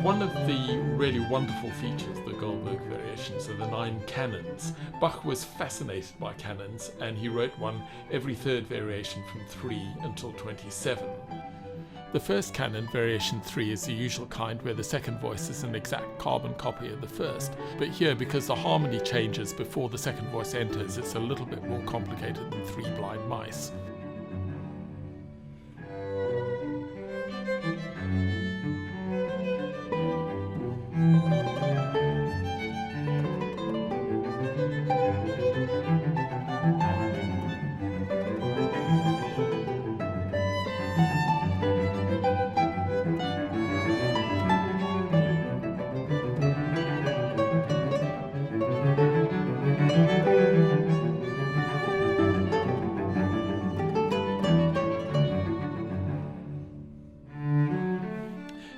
One of the really wonderful features of the Goldberg Variations are the 9 canons. Bach was fascinated by canons, and he wrote one every third variation from 3 until 27. The first canon, Variation 3, is the usual kind where the second voice is an exact carbon copy of the first, but here, because the harmony changes before the second voice enters, it's a little bit more complicated than 3 Blind Mice.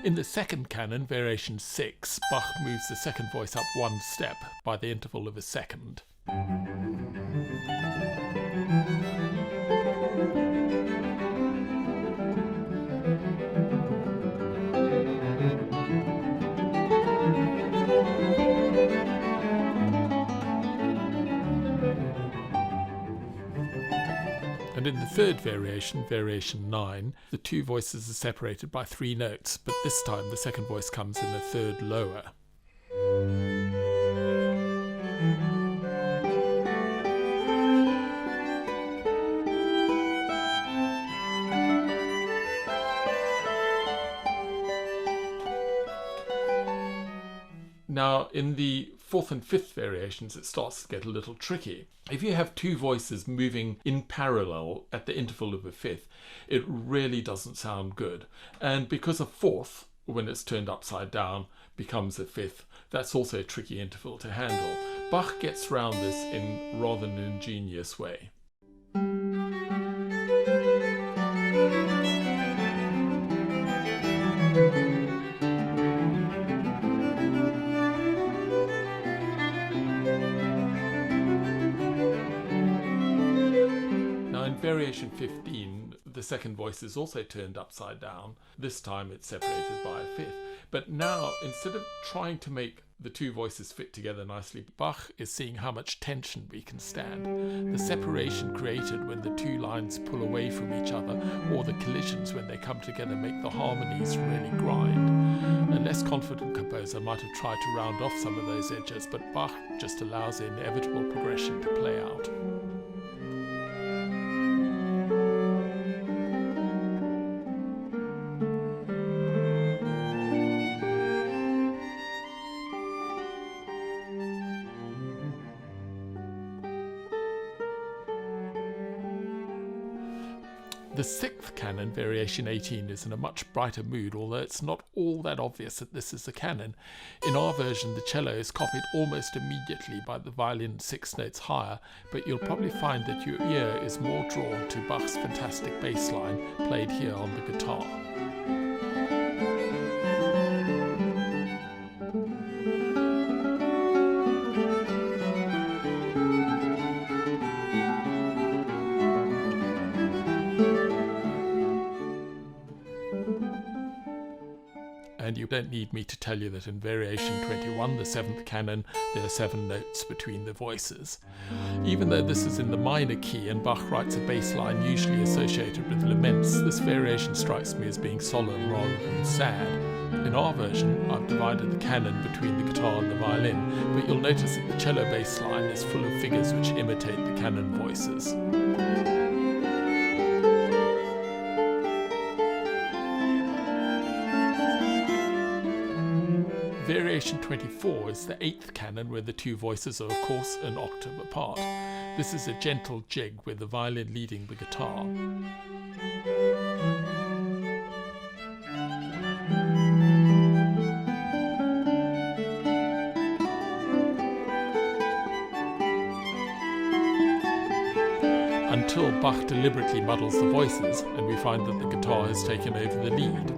In the second canon, Variation 6, Bach moves the second voice up 1 step by the interval of a second. And in the third variation, Variation 9, the 2 voices are separated by 3 notes, but this time the second voice comes in a third lower. Now, in the 4th and 5th variations, it starts to get a little tricky. If you have 2 voices moving in parallel at the interval of a 5th, it really doesn't sound good. And because a 4th, when it's turned upside down, becomes a 5th, that's also a tricky interval to handle. Bach gets around this in rather an ingenious way. Variation 15, the second voice is also turned upside down. This time it's separated by a 5th. But now, instead of trying to make the 2 voices fit together nicely, Bach is seeing how much tension we can stand. The separation created when the 2 lines pull away from each other, or the collisions when they come together, make the harmonies really grind. A less confident composer might have tried to round off some of those edges, but Bach just allows the inevitable progression to play out. The 6th canon, Variation 18, is in a much brighter mood, although it's not all that obvious that this is a canon. In our version, the cello is copied almost immediately by the violin 6 notes higher, but you'll probably find that your ear is more drawn to Bach's fantastic bass line, played here on the guitar. And you don't need me to tell you that in Variation 21, the 7th canon, there are 7 notes between the voices. Even though this is in the minor key and Bach writes a bass line usually associated with laments, this variation strikes me as being solemn rather than sad. In our version, I've divided the canon between the guitar and the violin, but you'll notice that the cello bass line is full of figures which imitate the canon voices. Variation 24 is the 8th canon, where the 2 voices are of course an octave apart. This is a gentle jig with the violin leading the guitar. Until Bach deliberately muddles the voices and we find that the guitar has taken over the lead.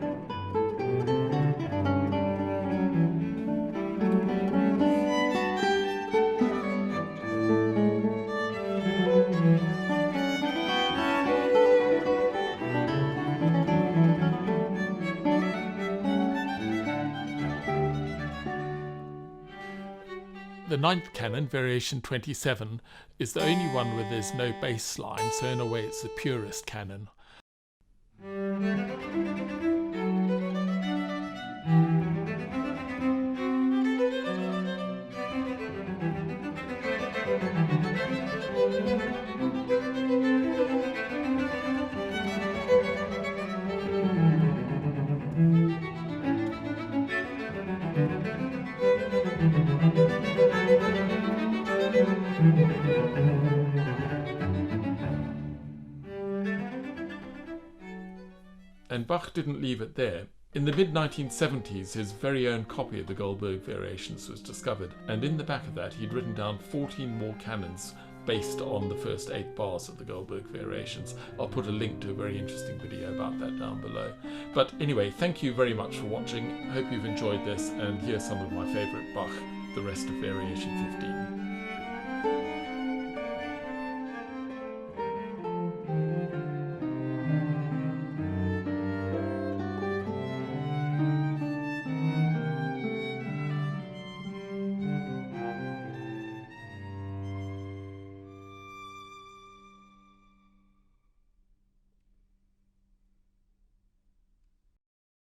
The ninth canon, Variation 27, is the only one where there's no bass line, so in a way it's the purest canon. And Bach didn't leave it there. In the mid-1970s, his very own copy of the Goldberg Variations was discovered, and in the back of that he'd written down 14 more canons based on the first 8 bars of the Goldberg Variations. I'll put a link to a very interesting video about that down below. But anyway, thank you very much for watching. Hope you've enjoyed this, and here's some of my favourite Bach, the rest of Variation 15.